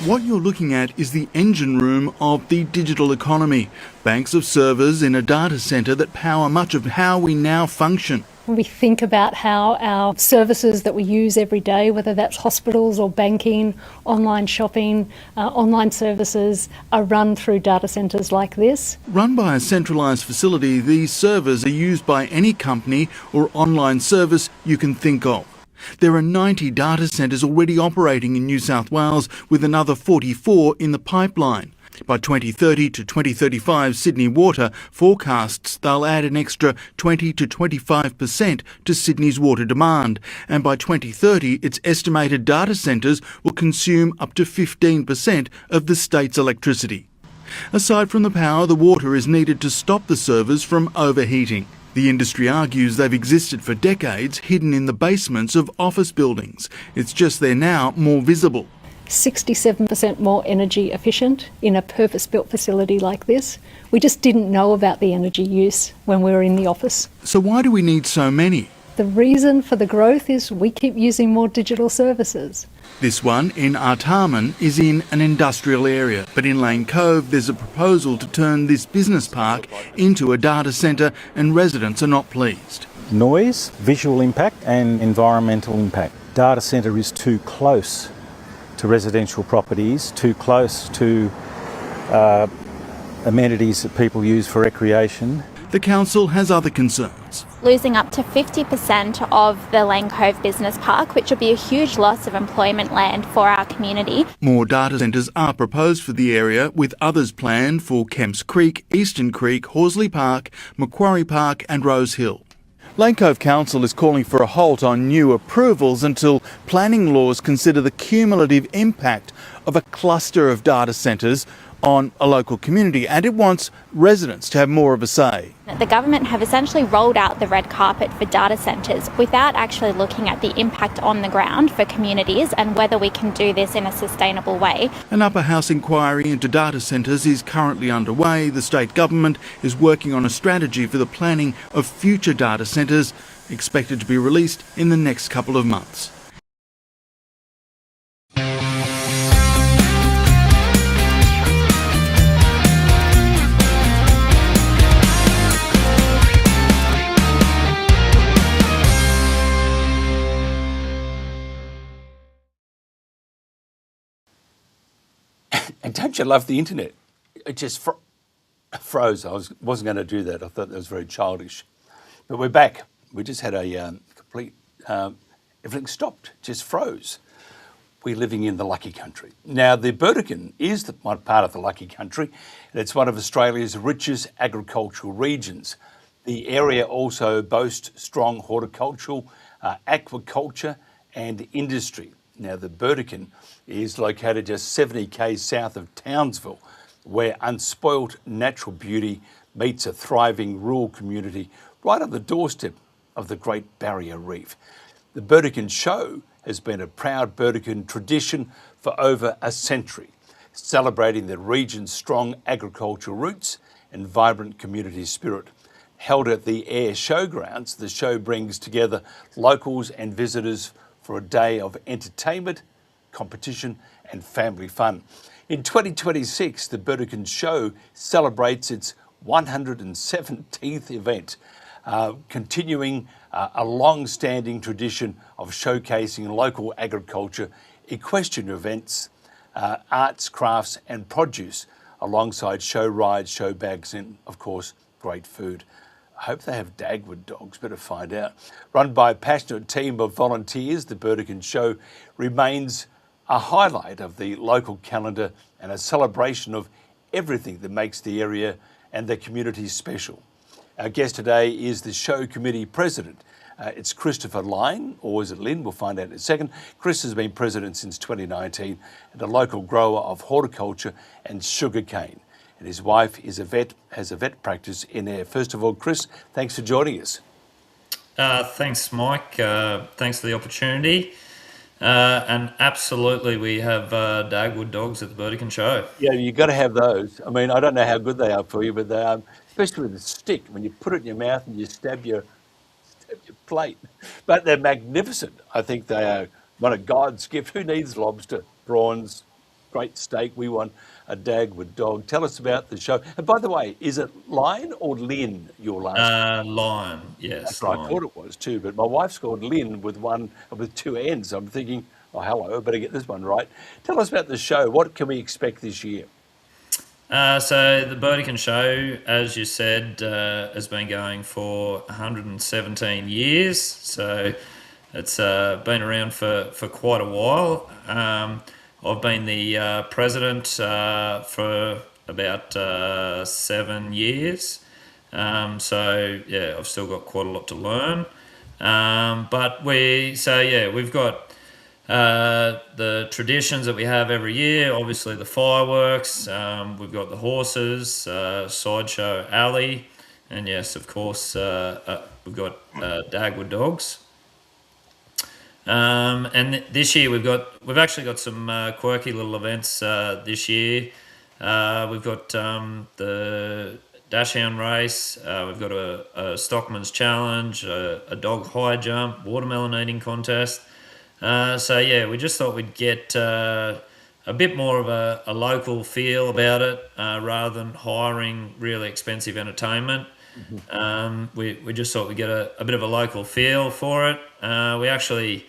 [SPEAKER 33] What you're looking at is the engine room of the digital economy. Banks of servers in a data centre that power much of how we now function.
[SPEAKER 1] When we think about how our services that we use every day, whether that's hospitals or banking, online shopping, online services, are run through data centres like this.
[SPEAKER 33] Run by a centralised facility, these servers are used by any company or online service you can think of. There are 90 data centres already operating in New South Wales, with another 44 in the pipeline. By 2030 to 2035, Sydney Water forecasts they'll add an extra 20 to 25% to Sydney's water demand, and by 2030 it's estimated data centres will consume up to 15% of the state's electricity. Aside from the power, the water is needed to stop the servers from overheating. The industry argues they've existed for decades, hidden in the basements of office buildings. It's just they're now more visible.
[SPEAKER 1] 67% more energy efficient in a purpose-built facility like this. We just didn't know about the energy use when we were in the office.
[SPEAKER 33] So why do we need so many?
[SPEAKER 1] The reason for the growth is we keep using more digital services.
[SPEAKER 33] This one in ACRRM is in an industrial area, but in Lane Cove there's a proposal to turn this business park into a data centre, and residents are not pleased.
[SPEAKER 2] Noise, visual impact and environmental impact. Data centre is too close to residential properties, too close to amenities that people use for recreation.
[SPEAKER 33] The council has other concerns.
[SPEAKER 3] Losing up to 50% of the Lane Cove Business Park, which will be a huge loss of employment land for our community.
[SPEAKER 33] More data centres are proposed for the area, with others planned for Kemps Creek, Eastern Creek, Horsley Park, Macquarie Park and Rose Hill. Lane Cove Council is calling for a halt on new approvals until planning laws consider the cumulative impact of a cluster of data centres on a local community, and it wants residents to have more of a say.
[SPEAKER 3] The government have essentially rolled out the red carpet for data centres without actually looking at the impact on the ground for communities and whether we can do this in a sustainable way.
[SPEAKER 33] An upper house inquiry into data centres is currently underway. The state government is working on a strategy for the planning of future data centres, expected to be released in the next couple of months.
[SPEAKER 6] And don't you love the internet? It just froze. I wasn't going to do that. I thought that was very childish. But we're back. We just had a complete, everything stopped, just froze. We're living in the lucky country. Now, the Burdekin is one part of the lucky country, and it's one of Australia's richest agricultural regions. The area also boasts strong horticultural, aquaculture and industry. Now, the Burdekin is located just 70 k's south of Townsville, where unspoilt natural beauty meets a thriving rural community right on the doorstep of the Great Barrier Reef. The Burdekin Show has been a proud Burdekin tradition for over a century, celebrating the region's strong agricultural roots and vibrant community spirit. Held at the Ayr Showgrounds, the show brings together locals and visitors for a day of entertainment, competition and family fun. In 2026, the Burdekin Show celebrates its 117th event, continuing a long-standing tradition of showcasing local agriculture, equestrian events, arts, crafts and produce, alongside show rides, show bags and, of course, great food. I hope they have Dagwood dogs, better find out. Run by a passionate team of volunteers, the Burdekin Show remains a highlight of the local calendar and a celebration of everything that makes the area and the community special. Our guest today is the show committee president. It's Christopher Lyon, or is it Lynn? We'll find out in a second. Chris has been president since 2019 and a local grower of horticulture and sugarcane. And his wife is has a vet practice in Ayr. First of all, Chris, thanks for joining us.
[SPEAKER 4] Thanks, Mike. Thanks for the opportunity. And absolutely, we have Dagwood dogs at the Burdekin Show.
[SPEAKER 6] Yeah, you've got to have those. I mean, I don't know how good they are for you, but they are, especially with the stick, when you put it in your mouth and you stab your plate. But they're magnificent. I think they are one of God's gifts. Who needs lobster, prawns, great steak. We want a Dagwood dog. Tell us about the show. And by the way, is it Lion or Lynn, your last?
[SPEAKER 4] Lion, yes.
[SPEAKER 6] That's what I thought it was too, but my wife's called Lynn with two N's. I'm thinking, oh, hello, I better get this one right. Tell us about the show. What can we expect this year?
[SPEAKER 4] So the Burdekin show, as you said, has been going for 117 years. So it's been around for quite a while. I've been the president for about 7 years. So yeah, I've still got quite a lot to learn. But we've got the traditions that we have every year. Obviously the fireworks. We've got the horses, sideshow alley, and yes, of course, we've got Dagwood dogs. And this year we've actually got some quirky little events this year. We've got the Dashhound race. We've got a Stockman's challenge, a dog high jump, watermelon eating contest. We just thought we'd get a bit more of a local feel about it rather than hiring really expensive entertainment. We just thought we'd get a bit of a local feel for it. We actually,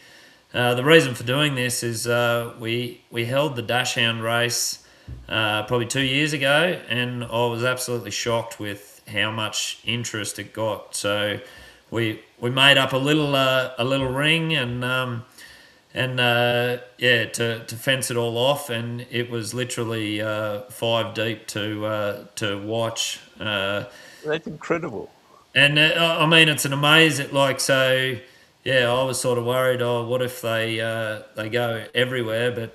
[SPEAKER 4] the reason for doing this is we held the Dashhound race probably 2 years ago, and I was absolutely shocked with how much interest it got. So we made up a little ring to fence it all off, and it was literally 5 deep to watch.
[SPEAKER 6] That's incredible.
[SPEAKER 4] And I mean, it's an amazing, I was sort of worried, what if they go everywhere? But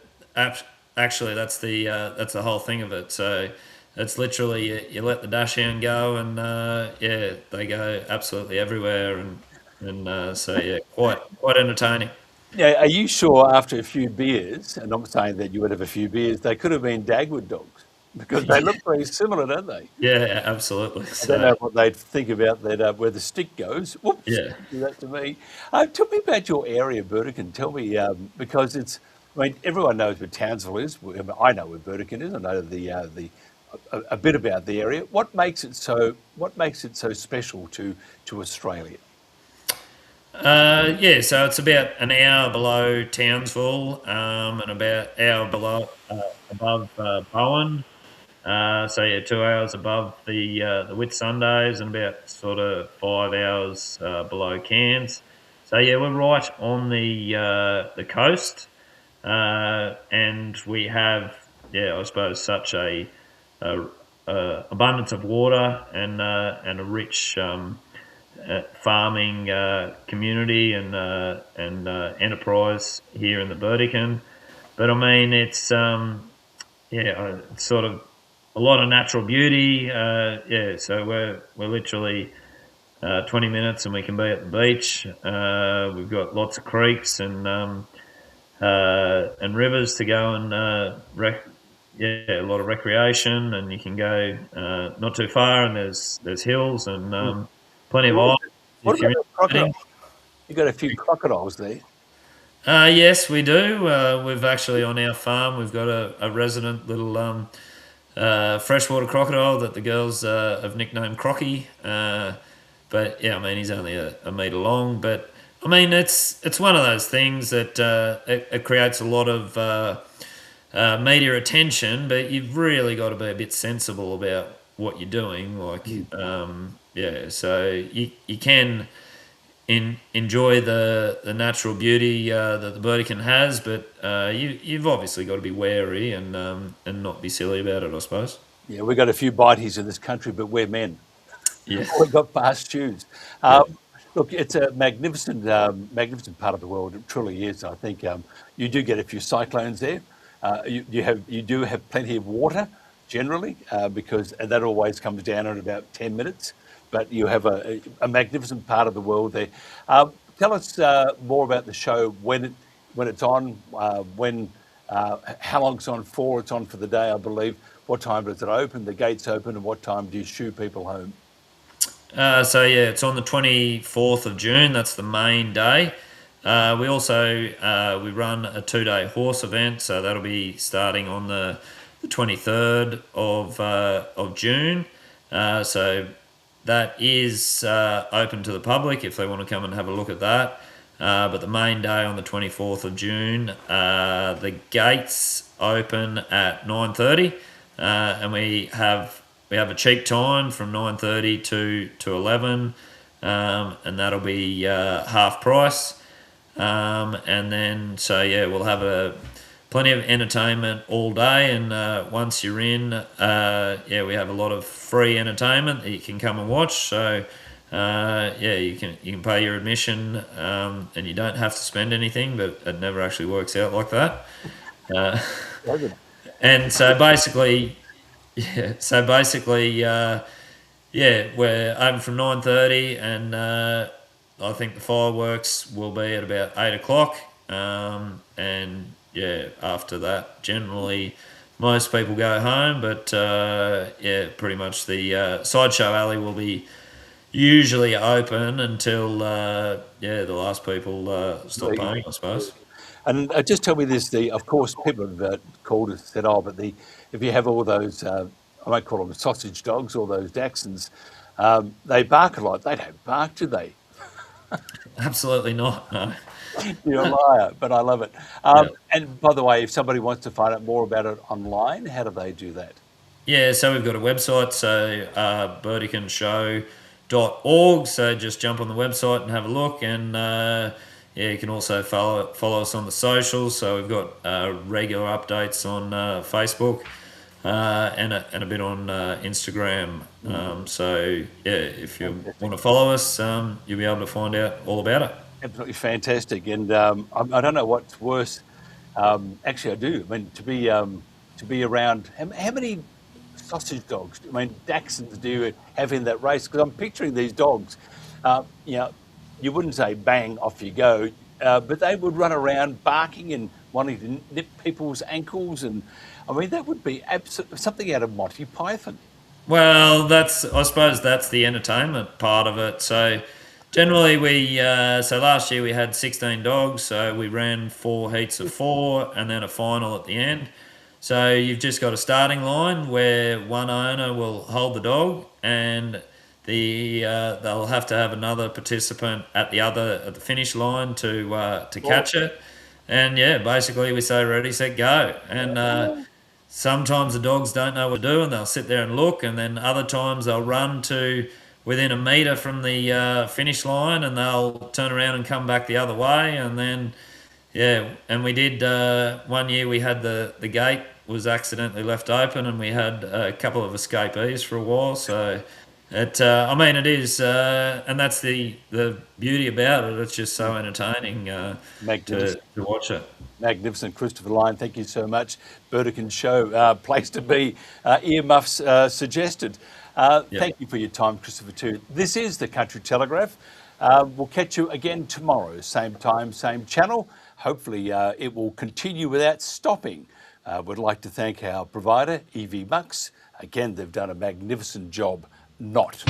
[SPEAKER 4] actually, that's the whole thing of it. So it's literally you let the Dashhound go, and they go absolutely everywhere, and quite entertaining.
[SPEAKER 6] Yeah, are you sure after a few beers, and I'm saying that you would have a few beers, they could have been Dagwood dogs? Because they look very similar, don't they?
[SPEAKER 4] Yeah, absolutely.
[SPEAKER 6] I don't know what they'd think about that, where the stick goes. Whoops,
[SPEAKER 4] yeah.
[SPEAKER 6] Do that to me. Tell me about your area, Burdekin. Tell me, because everyone knows where Townsville is. I know where Burdekin is. I know a bit about the area. What makes it so special to Australia?
[SPEAKER 4] So it's about an hour below Townsville, and about an hour above Bowen. 2 hours above the Whitsundays, and about sort of 5 hours below Cairns. So we're right on the coast, and we have I suppose such a abundance of water and a rich farming community and enterprise here in the Burdekin. But I mean, it's sort of a lot of natural beauty. So we're literally 20 minutes and we can be at the beach. We've got lots of creeks and rivers to go and a lot of recreation, and you can go not too far, and there's hills and plenty of islands.
[SPEAKER 6] What about crocodiles? You've got a few crocodiles there.
[SPEAKER 4] Yes, we do. We've actually, on our farm, we've got a resident little freshwater crocodile that the girls have nicknamed Crocky. But yeah, I mean, he's only a metre long. But I mean, it's one of those things that it creates a lot of media attention, but you've really got to be a bit sensible about what you're doing. So you can enjoy the natural beauty that the Burdekin has, but you've obviously got to be wary and not be silly about it, I suppose.
[SPEAKER 6] Yeah, we've got a few bities in this country, but we're men.
[SPEAKER 4] Yeah.
[SPEAKER 6] We've got fast shoes. Look, it's a magnificent part of the world. It truly is. I think you do get a few cyclones there. You do have plenty of water generally, because that always comes down in about 10 minutes. But you have a magnificent part of the world there. Tell us more about the show, when it's on, how long it's on for. It's on for the day, I believe. What time does it open? The gates open, and what time do you shoo people home? It's
[SPEAKER 4] on the 24th of June. That's the main day. We also we run a 2-day horse event, so that'll be starting on the 23rd of June. So that is open to the public if they want to come and have a look at that. But the main day on the 24th of June, the gates open at 9:30, and we have a cheap time from 9:30 to 11, and that'll be half price. And then, so yeah, we'll have plenty of entertainment all day, and once you're in, we have a lot of free entertainment that you can come and watch. So you can pay your admission, and you don't have to spend anything, but it never actually works out like that. And so basically, we're open from 9:30, and I think the fireworks will be at about 8 o'clock. And after that, generally, most people go home, but pretty much the sideshow alley will be usually open until the last people stop paying, I suppose.
[SPEAKER 6] And just tell me this: of course, people have called us and said, but if you have all those, I won't call them sausage dogs, all those Dachshunds, they bark a lot. They don't bark, do they?
[SPEAKER 4] Absolutely not, no.
[SPEAKER 6] You're a liar, but I love it. And by the way, if somebody wants to find out more about it online, how do they do that?
[SPEAKER 4] Yeah, so we've got a website, so burdekinshow.org. So just jump on the website and have a look, and you can also follow us on the socials. So we've got regular updates on Facebook and a bit on Instagram. If you want to follow us, you'll be able to find out all about it.
[SPEAKER 6] Absolutely fantastic, and I don't know what's worse. Actually, I do. I mean, to be around. How many sausage dogs? I mean, Dachshunds do you have in that race? Because I'm picturing these dogs. You wouldn't say bang off you go, but they would run around barking and wanting to nip people's ankles, and I mean that would be something out of Monty Python.
[SPEAKER 4] Well, I suppose that's the entertainment part of it. So generally so last year we had 16 dogs, so we ran 4 heats of 4 and then a final at the end. So you've just got a starting line where one owner will hold the dog, and they'll have to have another participant at the finish line to catch it. And basically we say ready, set, go. And sometimes the dogs don't know what to do, and they'll sit there and look, and then other times they'll run to within a metre from the finish line, and they'll turn around and come back the other way. And then and we did one year we had the gate was accidentally left open, and we had a couple of escapees for a while. So it is, and that's the beauty about it. It's just so entertaining to watch it.
[SPEAKER 6] Magnificent. Christopher Lyon, thank you so much. Burdekin Show, place to be. Earmuffs suggested. Thank you for your time, Christopher, too. This is the Country Telegraph. We'll catch you again tomorrow, same time, same channel. Hopefully it will continue without stopping. We'd like to thank our provider, EV Mux. Again, they've done a magnificent job not.